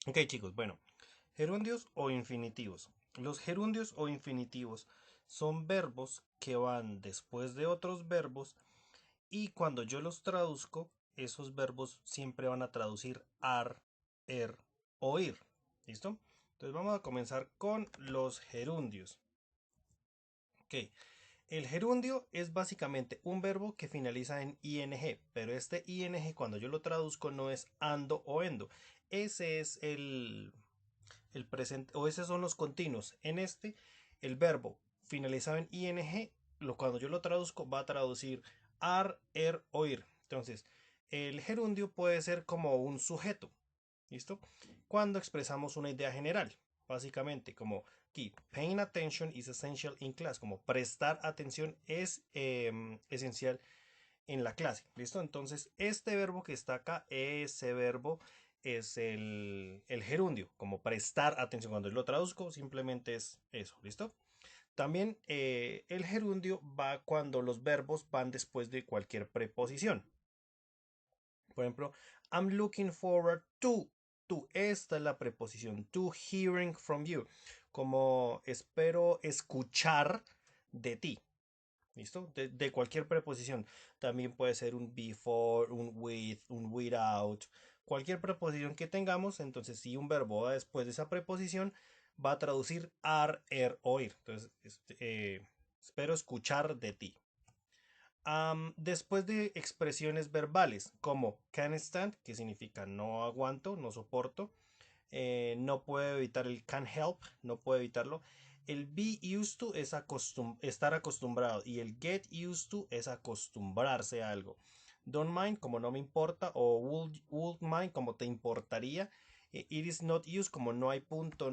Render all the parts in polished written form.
Ok, chicos, bueno, gerundios o infinitivos. Los gerundios o infinitivos son verbos que van después de otros verbos y cuando yo los traduzco, esos verbos siempre van a traducir ar, er o ir. ¿Listo? Entonces vamos a comenzar con los gerundios. Ok, el gerundio es básicamente un verbo que finaliza en ing, pero este ing cuando yo lo traduzco no es ando o endo. Ese es el presente, o esos son los continuos. En este, el verbo finalizado en ing, cuando yo lo traduzco, va a traducir ar, er o ir. Entonces, el gerundio puede ser como un sujeto. ¿Listo? Cuando expresamos una idea general, básicamente, como aquí, paying attention is essential in class, como prestar atención es esencial en la clase. ¿Listo? Entonces, este verbo que está acá, ese verbo es el gerundio, como prestar atención. Cuando yo lo traduzco, simplemente es eso. ¿Listo? También el gerundio va cuando los verbos van después de cualquier preposición. Por ejemplo, I'm looking forward to. Esta es la preposición. To hearing from you. Como espero escuchar de ti. ¿Listo? De cualquier preposición. También puede ser un before, un with, un without. Cualquier preposición que tengamos. Entonces, si un verbo va después de esa preposición, va a traducir ar, er, oír. Entonces, espero escuchar de ti. Después de expresiones verbales como can stand, que significa no aguanto, no soporto, no puedo evitar el can help, no puedo evitarlo. El be used to es estar acostumbrado y el get used to es acostumbrarse a algo. Don't mind como no me importa o would mind como te importaría. It is not used como no hay punto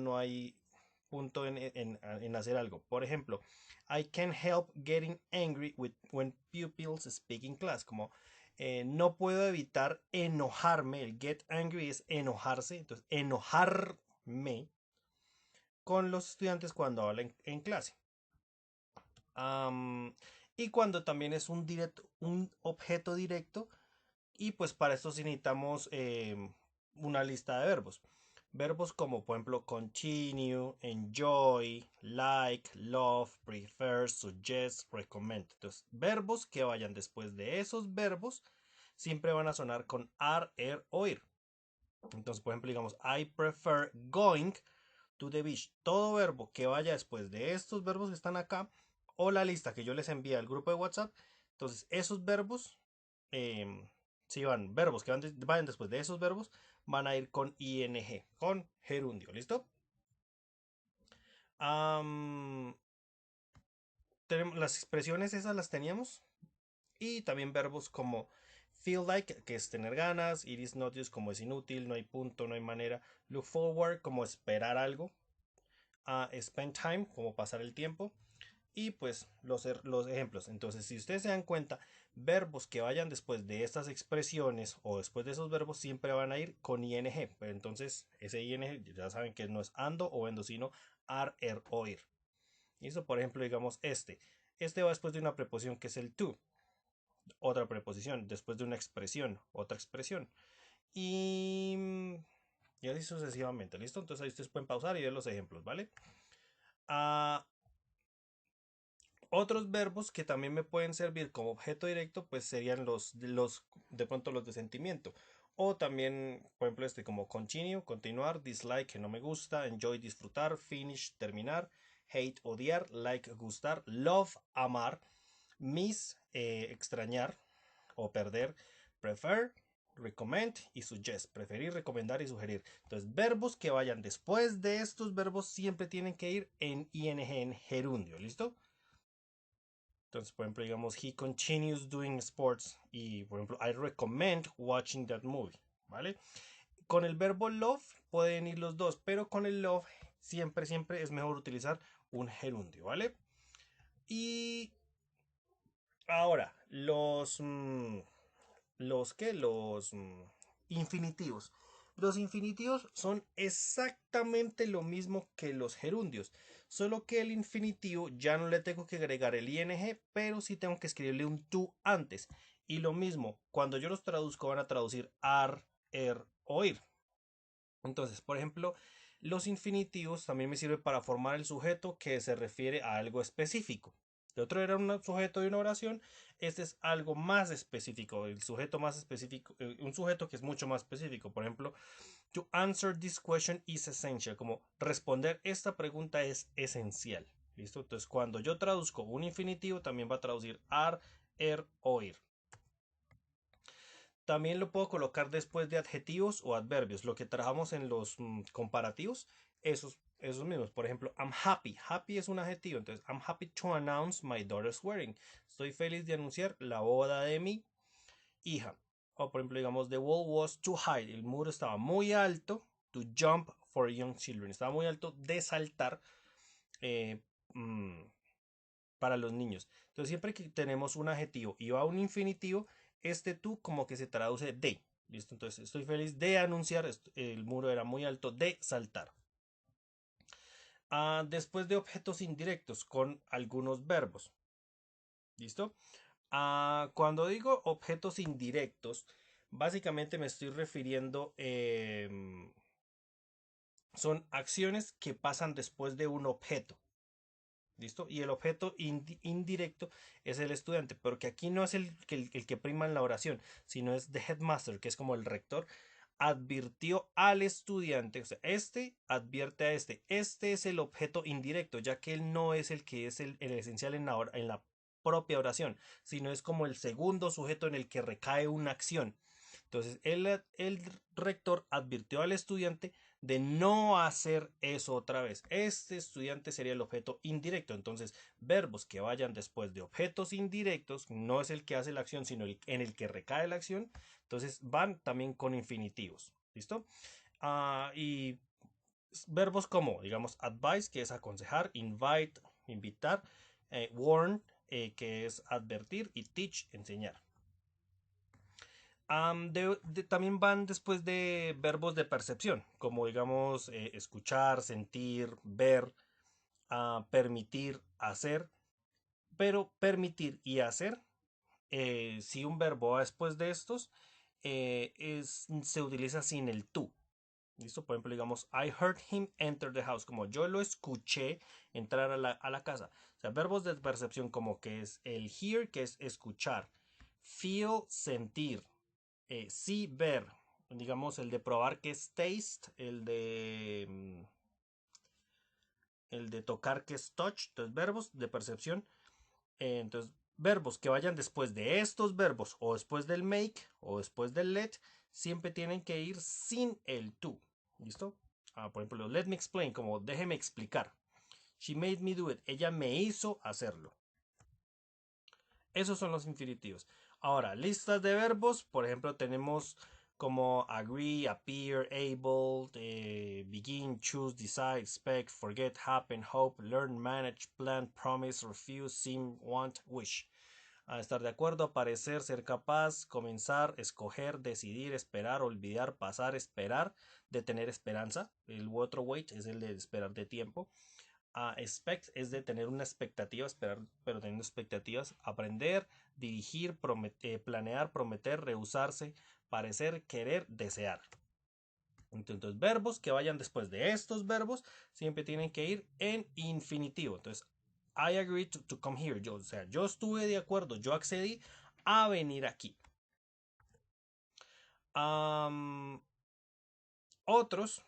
en hacer algo. Por ejemplo, I can't help getting angry when pupils speak in class. Como no puedo evitar enojarme. El get angry es enojarse. Entonces, enojarme con los estudiantes cuando hablan en clase. Am, y cuando también es un objeto directo. Y pues para esto sí necesitamos una lista de verbos. Verbos como por ejemplo continue, enjoy, like, love, prefer, suggest, recommend. Entonces, verbos que vayan después de esos verbos siempre van a sonar con are, er o ir. Entonces, por ejemplo, digamos, I prefer going to the beach. Todo verbo que vaya después de estos verbos que están acá o la lista que yo les envíe al grupo de WhatsApp. Entonces, esos verbos, eh, si van verbos que vayan después de esos verbos, van a ir con ing, con gerundio. ¿Listo? Am, tenemos las expresiones esas las teníamos y también verbos como feel like, que es tener ganas, it is not used como es inútil, no hay punto, no hay manera, look forward como esperar algo, spend time como pasar el tiempo y pues los ejemplos. Entonces, si ustedes se dan cuenta, verbos que vayan después de estas expresiones o después de esos verbos siempre van a ir con ing. Pero entonces, ese ing ya saben que no es ando o endo, sino ar, er o ir. Y eso, por ejemplo, digamos este. Este va después de una preposición que es el to. Otra preposición, después de una expresión, otra expresión. Y así sucesivamente, ¿listo? Entonces ahí ustedes pueden pausar y ver los ejemplos, ¿vale? Ah, Otros verbos que también me pueden servir como objeto directo, pues serían de pronto los de sentimiento. O también, por ejemplo, este como continue, continuar, dislike, que no me gusta, enjoy, disfrutar, finish, terminar, hate, odiar, like, gustar, love, amar, miss, extrañar o perder, prefer, recommend y suggest, preferir, recomendar y sugerir. Entonces, verbos que vayan después de estos verbos siempre tienen que ir en ing, en gerundio, ¿listo? Entonces, por ejemplo, digamos, he continues doing sports y, por ejemplo, I recommend watching that movie, ¿vale? Con el verbo love pueden ir los dos, pero con el love siempre es mejor utilizar un gerundio, ¿vale? Y ahora, los infinitivos. Los infinitivos son exactamente lo mismo que los gerundios, solo que el infinitivo ya no le tengo que agregar el ing, pero sí tengo que escribirle un to antes. Y lo mismo, cuando yo los traduzco van a traducir ar, er o ir. Entonces, por ejemplo, los infinitivos también me sirven para formar el sujeto que se refiere a algo específico. El otro era un sujeto de una oración, este es algo más específico, el sujeto más específico, un sujeto que es mucho más específico. Por ejemplo, to answer this question is essential, como responder esta pregunta es esencial. ¿Listo? Entonces, cuando yo traduzco un infinitivo, también va a traducir ar, o ir. También lo puedo colocar después de adjetivos o adverbios, lo que trabajamos en los comparativos, esos mismos. Por ejemplo, I'm happy. Happy es un adjetivo, entonces I'm happy to announce my daughter's wedding. Estoy feliz de anunciar la boda de mi hija. O por ejemplo, digamos, the wall was too high. El muro estaba muy alto. To jump for young children. Estaba muy alto de saltar eh, mm, para los niños. Entonces, siempre que tenemos un adjetivo y va un infinitivo, este tú como que se traduce de. ¿Listo? Entonces, estoy feliz de anunciar, el muro era muy alto de saltar. Después de objetos indirectos con algunos verbos. ¿Listo? Cuando digo objetos indirectos, básicamente me estoy refiriendo, son acciones que pasan después de un objeto. ¿Listo? Y el objeto indirecto es el estudiante, pero que aquí no es el que prima en la oración, sino es the headmaster, que es como el rector, advirtió al estudiante, o sea, este advierte a este. Este es el objeto indirecto, ya que él no es el que es el esencial en la propia oración, sino es como el segundo sujeto en el que recae una acción. Entonces, el rector advirtió al estudiante de no hacer eso otra vez. Este estudiante sería el objeto indirecto. Entonces, verbos que vayan después de objetos indirectos, no es el que hace la acción, sino en el que recae la acción. Entonces, van también con infinitivos. ¿Listo? Y verbos como, digamos, advise, que es aconsejar, invite, invitar, warn, que es advertir, y teach, enseñar. También van después de verbos de percepción, como digamos escuchar, sentir, ver, permitir, hacer. Pero permitir y hacer, si un verbo va después de estos, se utiliza sin el tú. ¿Listo? Por ejemplo, digamos, I heard him enter the house, como yo lo escuché entrar a la casa. O sea, verbos de percepción como que es el hear, que es escuchar, feel, sentir, sí, ver, digamos el de probar, que es taste, el de tocar, que es touch. Entonces, verbos de percepción. Entonces, verbos que vayan después de estos verbos o después del make o después del let siempre tienen que ir sin el to. ¿Listo? Por ejemplo, let me explain, como déjeme explicar. She made me do it. Ella me hizo hacerlo. Esos son los infinitivos. Ahora, listas de verbos. Por ejemplo, tenemos como agree, appear, able, begin, choose, decide, expect, forget, happen, hope, learn, manage, plan, promise, refuse, seem, want, wish. Estar de acuerdo, aparecer, ser capaz, comenzar, escoger, decidir, esperar, olvidar, pasar, esperar, de tener esperanza. El otro wait es el de esperar de tiempo. Expect es de tener una expectativa, esperar, pero teniendo expectativas. Aprender, dirigir, planear, prometer, rehusarse, parecer, querer, desear. Entonces, verbos que vayan después de estos verbos siempre tienen que ir en infinitivo. Entonces, I agreed to come here. Yo, o sea, yo estuve de acuerdo, yo accedí a venir aquí. Otros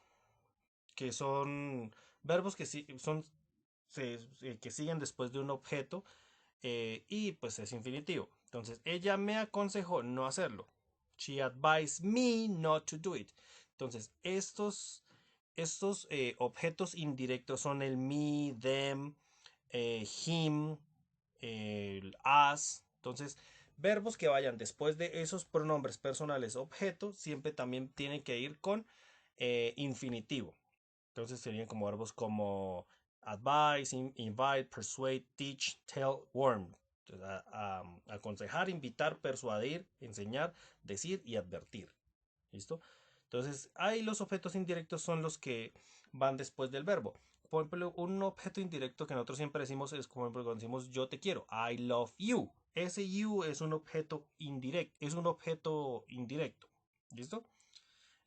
que son verbos que son que siguen después de un objeto, y pues es infinitivo. Entonces, ella me aconsejó no hacerlo. She advised me not to do it. Entonces, estos objetos indirectos son el me, them, him, el us. Entonces, verbos que vayan después de esos pronombres personales objetos siempre también tienen que ir con infinitivo. Entonces serían como verbos como advise, invite, persuade, teach, tell, warn. Entonces, aconsejar, invitar, persuadir, enseñar, decir y advertir. ¿Listo? Entonces, ahí los objetos indirectos son los que van después del verbo. Por ejemplo, un objeto indirecto que nosotros siempre decimos es como cuando decimos yo te quiero, I love you. Ese you es un objeto indirecto, ¿listo?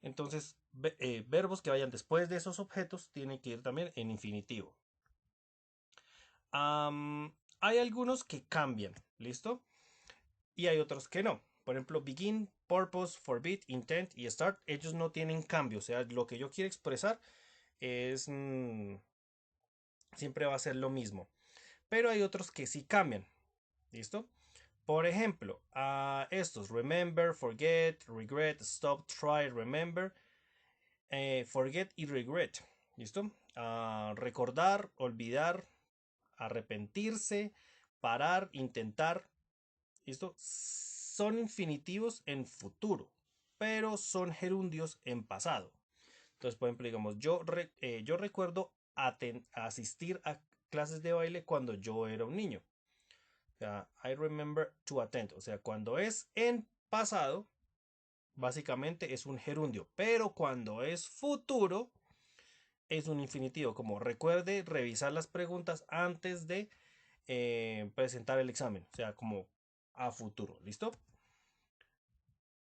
Entonces, verbos que vayan después de esos objetos tienen que ir también en infinitivo. Hay algunos que cambian, ¿listo? Y hay otros que no. Por ejemplo, begin, purpose, forbid, intent y start, ellos no tienen cambio. O sea, lo que yo quiero expresar es siempre va a ser lo mismo. Pero hay otros que sí cambian. ¿Listo? Por ejemplo, estos, remember, forget, regret, stop, try, remember, forget y regret. ¿Listo? Recordar, olvidar, arrepentirse, parar, intentar. ¿Listo? Son infinitivos en futuro, pero son gerundios en pasado. Entonces, por ejemplo, digamos, yo recuerdo asistir a clases de baile cuando yo era un niño. O sea, I remember to attend. O sea, cuando es en pasado, básicamente es un gerundio. Pero cuando es futuro, es un infinitivo. Como recuerde revisar las preguntas antes de presentar el examen. O sea, como a futuro. ¿Listo?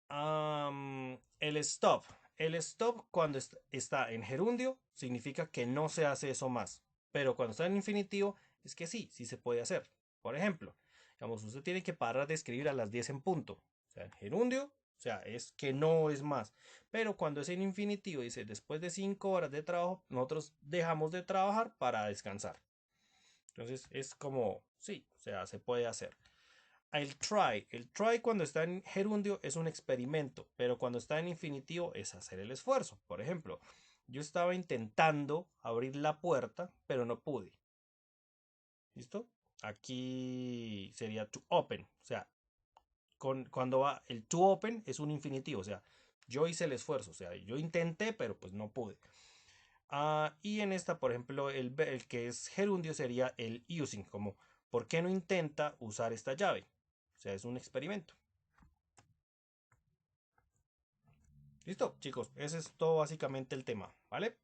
El stop. El stop cuando está en gerundio significa que no se hace eso más. Pero cuando está en infinitivo es que sí, sí se puede hacer. Por ejemplo, digamos, usted tiene que parar de escribir a las 10 en punto. O sea, en gerundio, o sea, es que no es más. Pero cuando es en infinitivo, dice, después de 5 horas de trabajo, nosotros dejamos de trabajar para descansar. Entonces es como, sí, o sea, se puede hacer. El try cuando está en gerundio es un experimento, pero cuando está en infinitivo es hacer el esfuerzo. Por ejemplo, yo estaba intentando abrir la puerta, pero no pude. ¿Listo? Aquí sería to open. O sea, cuando va el to open es un infinitivo. O sea, yo hice el esfuerzo. O sea, yo intenté, pero pues no pude. Y en esta, por ejemplo, el que es gerundio sería el using, como ¿por qué no intenta usar esta llave? O sea, es un experimento. Listo, chicos, ese es todo básicamente el tema, ¿vale?